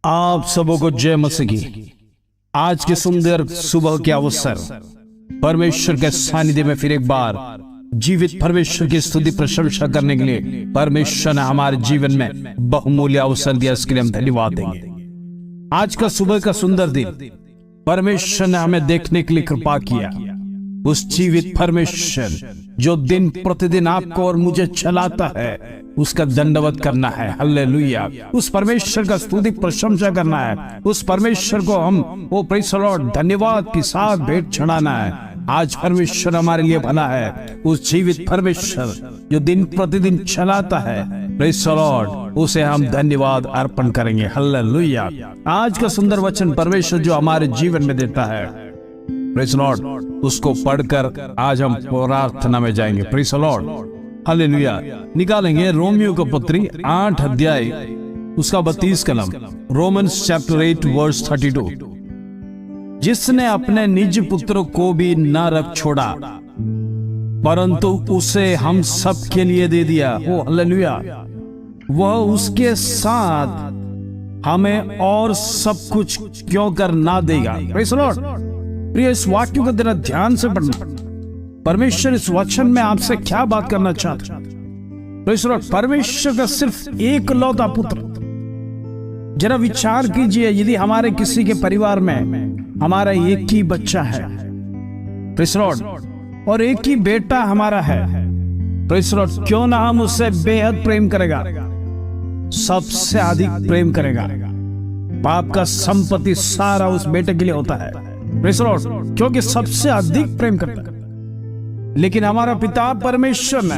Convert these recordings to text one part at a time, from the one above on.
आप सबों को जय मसीह की। आज के सुंदर सुबह के अवसर परमेश्वर के सानिध्य में फिर एक बार जीवित परमेश्वर की स्तुति प्रशंसा करने के लिए परमेश्वर ने हमारे जीवन में बहुमूल्य अवसर दिया। इसके लिए हम धन्यवाद देंगे। आज का सुबह का सुंदर दिन परमेश्वर ने हमें देखने के लिए कृपा किया। उस जीवित परमेश्वर जो दिन प्रतिदिन आपको और मुझे चलाता है, उसका दंडवत करना है। हालेलुया। उस परमेश्वर का स्तुति प्रशंसा करना है। उस परमेश्वर को हम प्रेज़ द लॉर्ड धन्यवाद के साथ भेंट चढ़ाना है। आज परमेश्वर हमारे लिए भला है। उस जीवित परमेश्वर जो दिन प्रतिदिन चलाता है, प्रेज़ द लॉर्ड, उसे हम धन्यवाद अर्पण करेंगे। हालेलुया। आज का सुंदर वचन परमेश्वर जो हमारे जीवन में देता है, प्रेज़ द लॉर्ड, उसको पढ़कर आज हम प्रार्थना में जाएंगे। Praise the Lord. हालेलुया। निकालेंगे रोमियो का पत्री 8 अध्याय उसका 32 कलम, रोमन्स चैप्टर 8 वर्स 32। जिसने अपने निज पुत्र को भी न रख छोड़ा परंतु उसे हम सब के लिए दे दिया, ओ हालेलुया, वह उसके साथ हमें और सब कुछ क्यों कर ना देगा। Praise the Lord. प्रिय, इस वाक्य को जरा ध्यान से पढ़ना। परमेश्वर इस वचन में आपसे क्या बात करना चाहता है। परमेश्वर का सिर्फ एक लौता पुत्र। जरा विचार कीजिए, यदि हमारे किसी के परिवार में हमारा एक ही बच्चा है, प्रेज़ द लॉर्ड, और एक ही बेटा हमारा है, प्रेज़ द लॉर्ड, क्यों ना हम उससे बेहद प्रेम करेगा, सबसे अधिक प्रेम करेगा। बाप का संपत्ति सारा उस बेटे के लिए होता है, प्रेज़ द लॉर्ड, क्योंकि सबसे अधिक प्रेम करता है। लेकिन हमारा पिता परमेश्वर ने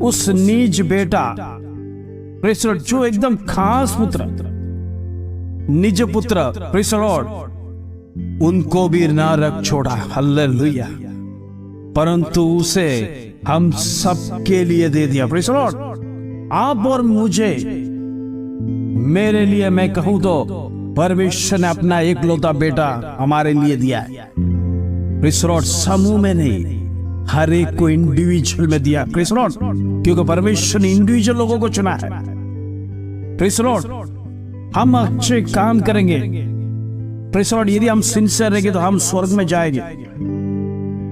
उस निज बेटा, प्रेज़ द लॉर्ड, जो एकदम खास पुत्र, निज पुत्र, प्रेज़ द लॉर्ड, उनको भी ना रख छोड़ा, हालेलुया, परंतु उसे हम सब के लिए दे दिया। Praise the lord. आप और मुझे, मेरे लिए मैं कहूं तो परमेश्वर ने अपना एकलौता बेटा हमारे लिए दिया है। Praise the Lord. समूह में नहीं, हर एक को इंडिविजुअल में दिया। Praise the Lord. क्योंकि परमेश्वर ने इंडिविजुअल लोगों को चुना है। Praise the Lord. हम अच्छे काम करेंगे, प्रेज़ द लॉर्ड, यदि हम सिंसियर रहेंगे तो हम स्वर्ग में जाएंगे।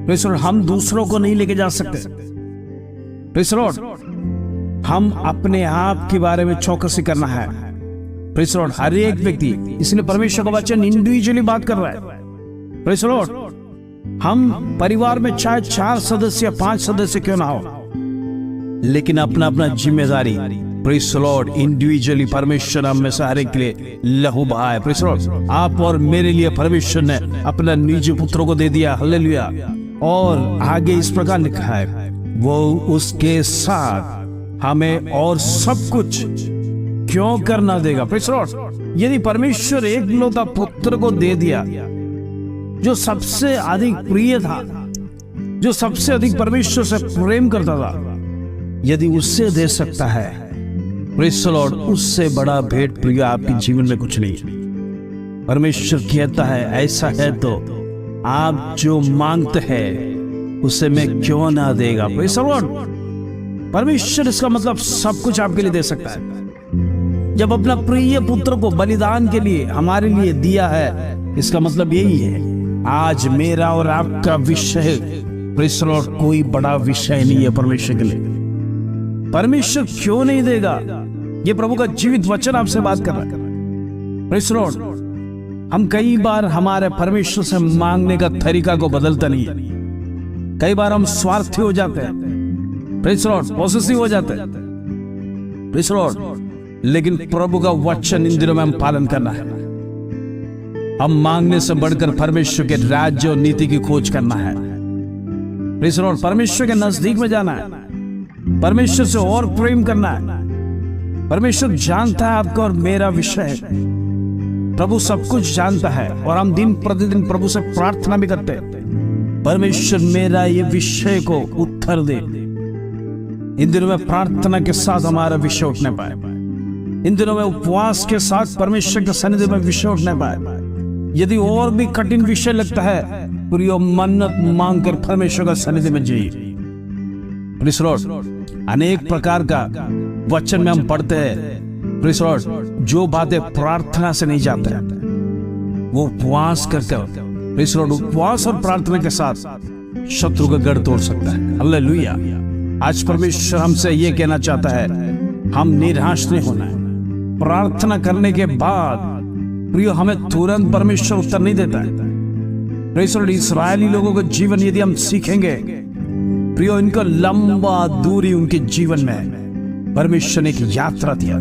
Praise the Lord. हम दूसरों को नहीं लेके जा सकते। Praise the Lord. हम अपने आप के बारे में चौकसी करना है। Praise the Lord. हर एक व्यक्ति, इसलिए परमेश्वर का वचन इंडिविजुअली बात कर रहा है। Praise the Lord. हम परिवार में चाहे 4 सदस्य 5 सदस्य क्यों ना हो, लेकिन अपना अपना जिम्मेदारी, प्रेज़ द लॉर्ड, इंडिविजुअली परमेश्वर हम में से हर एक के लिए लहू बहाए। Praise the lord. आप और मेरे लिए परमेश्वर ने अपना निज पुत्र को दे दिया, हालेलुया। और आगे इस प्रकार लिखा है, वो उसके साथ हमें और सब कुछ क्यों करना देगा। Praise the Lord. यदि परमेश्वर एक लौता पुत्र को दे दिया, जो सबसे अधिक प्रिय था, जो सबसे अधिक परमेश्वर से प्रेम करता था, यदि उससे दे सकता है, प्रेज़ द लॉर्ड, उससे बड़ा भेंट प्रिय आपके जीवन में कुछ नहीं है। परमेश्वर कहता है, ऐसा है तो आप जो मांगते हैं उसे मैं क्यों ना देगा। Praise the Lord. परमेश्वर, इसका मतलब सब कुछ आपके लिए दे सकता है। जब अपना प्रिय पुत्र को बलिदान के लिए हमारे लिए दिया है, इसका मतलब यही है, आज मेरा और आपका विषय, प्रेज़ द लॉर्ड, कोई बड़ा विषय नहीं है परमेश्वर के लिए। परमेश्वर क्यों नहीं देगा? ये प्रभु का जीवित वचन आपसे बात कर रहा है। Praise the Lord. हम कई बार हमारे परमेश्वर से मांगने का तरीका को बदलता नहीं है। कई बार हम स्वार्थी हो जाते हैं, प्रेज़ द लॉर्ड, पॉसेसिव हो जाते हैं, प्रेज़ द लॉर्ड। लेकिन प्रभु का वचन इन दिनों में हम पालन करना है। हम मांगने से बढ़कर परमेश्वर के राज्य और नीति की खोज करना है। Praise the Lord. परमेश्वर के नजदीक में जाना है, परमेश्वर से और प्रेम करना है। परमेश्वर जानता है आपका और मेरा विषय, प्रभु सब कुछ जानता है, और हम दिन प्रतिदिन प्रभु से प्रार्थना भी करते हैं, परमेश्वर मेरा ये विषय को उत्तर दे। इन दिनों में प्रार्थना के साथ हमारा विषय उठने पाए, इन दिनों में उपवास के साथ परमेश्वर के सानिध्य में विषय उठने पाए। यदि और भी कठिन विषय लगता है, प्रियो, मन्नत मांगकर परमेश्वर का सानिध्य में जाइए। Praise the Lord. अनेक प्रकार का वचन में हम पढ़ते हैं, प्रेज़ लॉर्ड, जो बातें प्रार्थना से नहीं जाते वो उपवास करके, प्रेज़ लॉर्ड, उपवास और प्रार्थना के साथ शत्रु का गढ़ तोड़ सकता है। हालेलुया। आज परमेश्वर हमसे ये कहना चाहता है, हम निराश नहीं होना है। प्रार्थना करने के बाद प्रिय हमें तुरंत परमेश्वर उत्तर नहीं देता है। प्रेज़ लॉर्ड, इस्राएली लोगों का जीवन यदि हम सीखेंगे प्रियो, इनका लंबा दूरी उनके जीवन में परमेश्वर ने एक यात्रा दिया।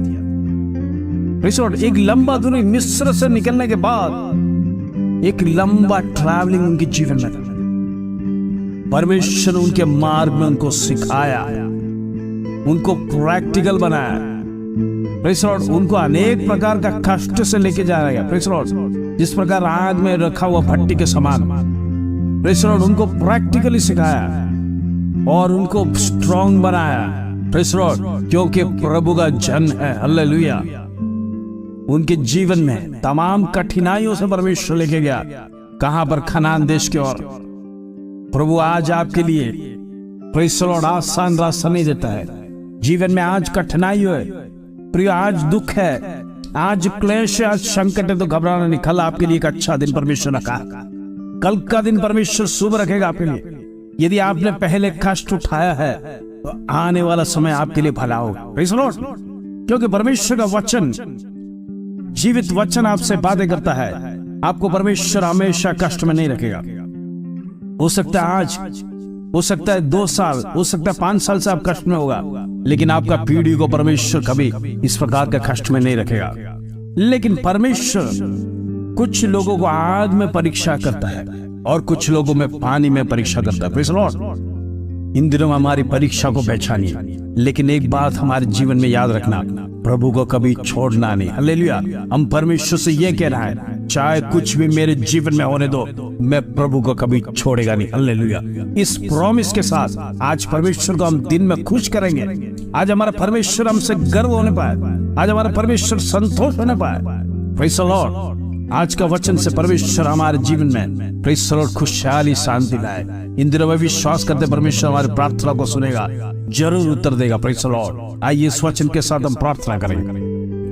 प्रेज़ लॉर्ड, एक लंबा दूरी मिस्र से निकलने के बाद एक लंबा ट्रैवलिंग उनके जीवन में था। परमेश्वर ने उनके मार्ग में उनको सिखाया, उनको प्रैक्टिकल बनाया। प्रेज़ लॉर्ड, उनको अनेक प्रकार का कष्ट से लेके जा रहा है। प्रेज़ लॉर्ड, जिस प्रकार आग में रखा हुआ भट्टी के समान, प्रेज़ लॉर्ड, उनको प्रैक्टिकली सिखाया और उनको स्ट्रांग बनाया। प्रेज़ लॉर्ड, क्योंकि प्रभु का जन है। हालेलुया। उनके जीवन में तमाम कठिनाइयों से परमेश्वर लेके गया। कहां पर? कनान देश की ओर। प्रभु आज आपके लिए प्रेज़ लॉर्ड आसान रास्ता नहीं देता है। जीवन में आज कठिनाई है प्रिय, आज दुख है, आज क्लेश है, आज संकट है, तो घबराना नहीं। कल आपके लिए एक अच्छा दिन परमेश्वर रखा। कल का दिन परमेश्वर शुभ रखेगा आपके लिए। यदि आपने पहले कष्ट उठाया है तो आने वाला समय आपके लिए भला होगा। प्रेज़ लॉर्ड, क्योंकि परमेश्वर का वचन, जीवित वचन आपसे बातें करता है। आपको परमेश्वर हमेशा कष्ट में नहीं रखेगा। हो सकता है आज, हो सकता है 2 साल, हो सकता है 5 साल से आप कष्ट में होगा, लेकिन आपका पीढ़ी को परमेश्वर कभी इस प्रकार का कष्ट में नहीं रखेगा। लेकिन परमेश्वर कुछ लोगों को आग में परीक्षा करता है और कुछ लोगों में पानी में परीक्षा करता है। प्रेज़ लॉर्ड, इन दिनों में हमारी परीक्षा को पहचानिए, लेकिन एक बात हमारे जीवन में याद रखना, प्रभु को कभी छोड़ना नहीं। हालेलुया। हम परमेश्वर से ये कह रहा है, चाहे कुछ भी मेरे जीवन में होने दो, मैं प्रभु को कभी छोड़ेगा नहीं। हालेलुया। इस प्रॉमिस के साथ आज परमेश्वर को हम दिन में खुश करेंगे। आज हमारा परमेश्वर हमसे गर्व होने पाए, आज हमारा परमेश्वर संतोष होने पाए। Praise the Lord. आज का वचन से परमेश्वर हमारे जीवन में प्रेज़ द लॉर्ड खुशहाली, शांति लाए। इन दिनों में विश्वास करते परमेश्वर हमारी प्रार्थना को सुनेगा, जरूर उत्तर देगा। Praise the Lord. आइए इस वचन के साथ हम प्रार्थना करेंगे।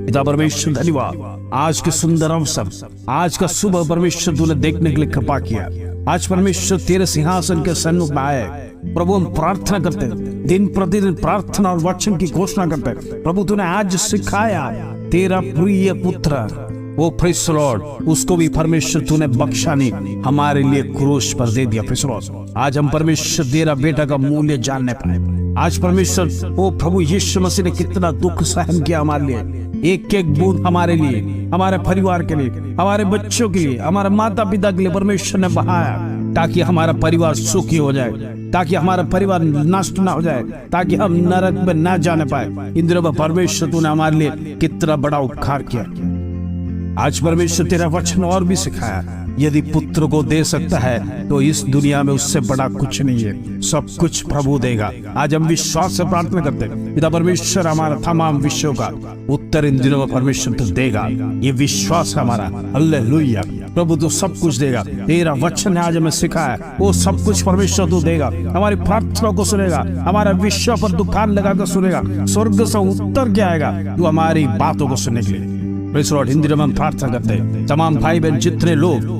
पिता परमेश्वर, धन्यवाद आज के सुंदर अवसर, आज का सुबह परमेश्वर तूने देखने के लिए कृपा किया। आज परमेश्वर तेरे सिंहासन के सन्मुख में आए। प्रभु हम प्रार्थना करते, दिन प्रतिदिन प्रार्थना और वचन की घोषणा करते। प्रभु तूने आज सिखाया, तेरा प्रिय पुत्र वो प्रेज़ द लॉर्ड, उसको भी परमेश्वर तूने बख्शा नहीं, हमारे लिए क्रूस पर दे दिया। Praise the Lord. आज हम परमेश्वर तेरा बेटा का मूल्य जानने पाए। आज परमेश्वर ओ प्रभु यीशु मसीह ने कितना दुख सहन किया हमारे लिए, एक एक बूंद हमारे लिए, हमारे परिवार के लिए, हमारे बच्चों के लिए, हमारे माता पिता के लिए परमेश्वर ने बहाया, ताकि हमारा परिवार सुखी हो जाए, ताकि हमारा परिवार नष्ट ना हो जाए, ताकि हम नरक में ना जाने पाए। इन दिनों में परमेश्वर तूने हमारे लिए कितना बड़ा उपकार किया। आज परमेश्वर तेरा वचन और भी सिखाया, यदि पुत्र को दे सकता है तो इस दुनिया में उससे बड़ा कुछ नहीं है, सब कुछ प्रभु देगा। आज हम विश्वास से प्रार्थना करते हैं, पिता परमेश्वर हमारा तमाम विषयों का उत्तर इन दिनों में परमेश्वर तो देगा, ये विश्वास है हमारा। हालेलुया। प्रभु तो सब कुछ देगा। तेरा वचन ने आज हमें सिखाया, वो सब कुछ परमेश्वर तो देगा। हमारी प्रार्थना को सुनेगा, हमारा विषय पर दुकान लगाकर सुनेगा, स्वर्ग से उत्तर क्या आएगा तू हमारी बातों को सुनने के लिए। Praise the Lord. इन दिनों में हम प्रार्थना करते हैं, तमाम भाई बहन जितने लोग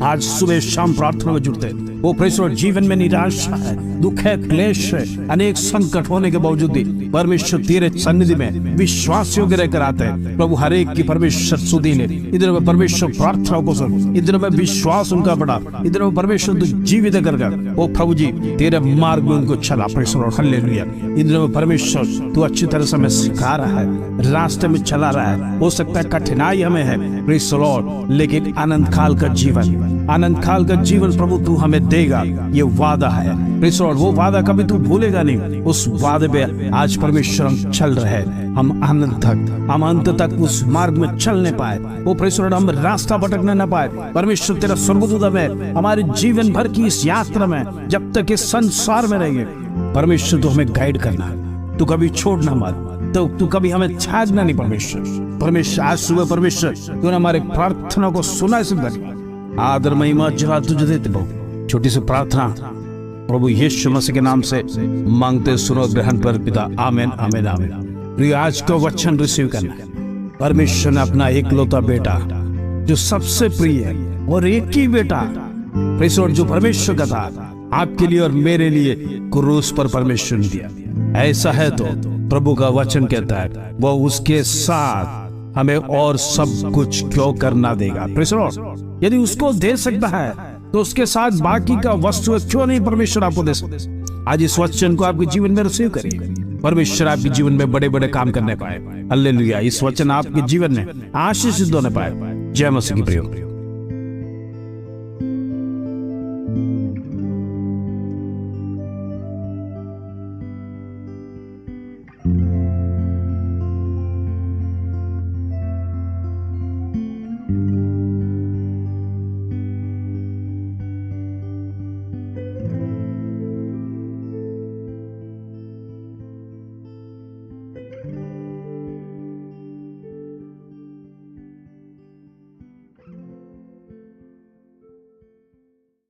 आज सुबह शाम प्रार्थना में जुड़ते हैं, वो प्रेज़ द लॉर्ड जीवन में निराशा है, दुख है, क्लेश है, अनेक संकट होने के बावजूद भी परमेश्वर तेरे सन्निधि में विश्वास योग्य रहकर आते हैं। प्रभु हर एक की परमेश्वर सुधी ले। इधर में परमेश्वर प्रार्थना को सुन, इधर में विश्वास उनका बढ़ा, इधर में परमेश्वर तू जीवित कर ओ प्रभु जी तेरे मार्ग में उनको चला। Praise the Lord. हालेलुया। इधर में परमेश्वर तू अच्छी तरह से हमें सिखा रहा है, रास्ते में चला रहा है। हो सकता है कठिनाई हमें है प्रेज़ द लॉर्ड, लेकिन आनंद काल का जीवन, आनंद काल का जीवन प्रभु तू हमें देगा, ये वादा है। Praise the Lord. वो वादा कभी तू भूलेगा नहीं। उस वादे पे आज परमेश्वर हम चल रहे हैं, हम आनंद तक, हम अंत तक उस मार्ग में चलने पाए। वो प्रेज़ द लॉर्ड हम रास्ता भटकने न पाए। परमेश्वर तेरा स्वर्गदूत हमें हमारे जीवन भर की इस यात्रा में, जब तक इस संसार में रहेंगे, परमेश्वर तू हमें गाइड करना, तू कभी छोड़ना मत, तो तू कभी हमें छाड़ना नहीं। परमेश्वर आज सुबह परमेश्वर तूने हमारे प्रार्थना को सुना। आदर महिमा जला तुझे देते प्रभु। छोटी सी प्रार्थना प्रभु यीशु मसीह के नाम से मांगते सुनो, ग्रहण पर पिता। आमीन, आमीन, आमीन। प्रिय आज का वचन रिसीव करना, परमेश्वर ने अपना एकलौता बेटा जो सबसे प्रिय है और एक ही बेटा जो परमेश्वर का था आपके लिए और मेरे लिए क्रूस पर परमेश्वर ने दिया। ऐसा है तो प्रभु का वचन कहता है वो उसके साथ हमें और सब कुछ क्यों करना देगा। यदि उसको दे सकता है तो उसके साथ बाकी का वस्तु क्यों नहीं परमेश्वर आपको दे सकता। आज इस वचन को आपके जीवन में रिसीव करिए, परमेश्वर आपके जीवन में बड़े बड़े काम करने पाए। हालेलुया। इस वचन आपके जीवन में आशीषित होने पाए। जय मसीह की प्रिय।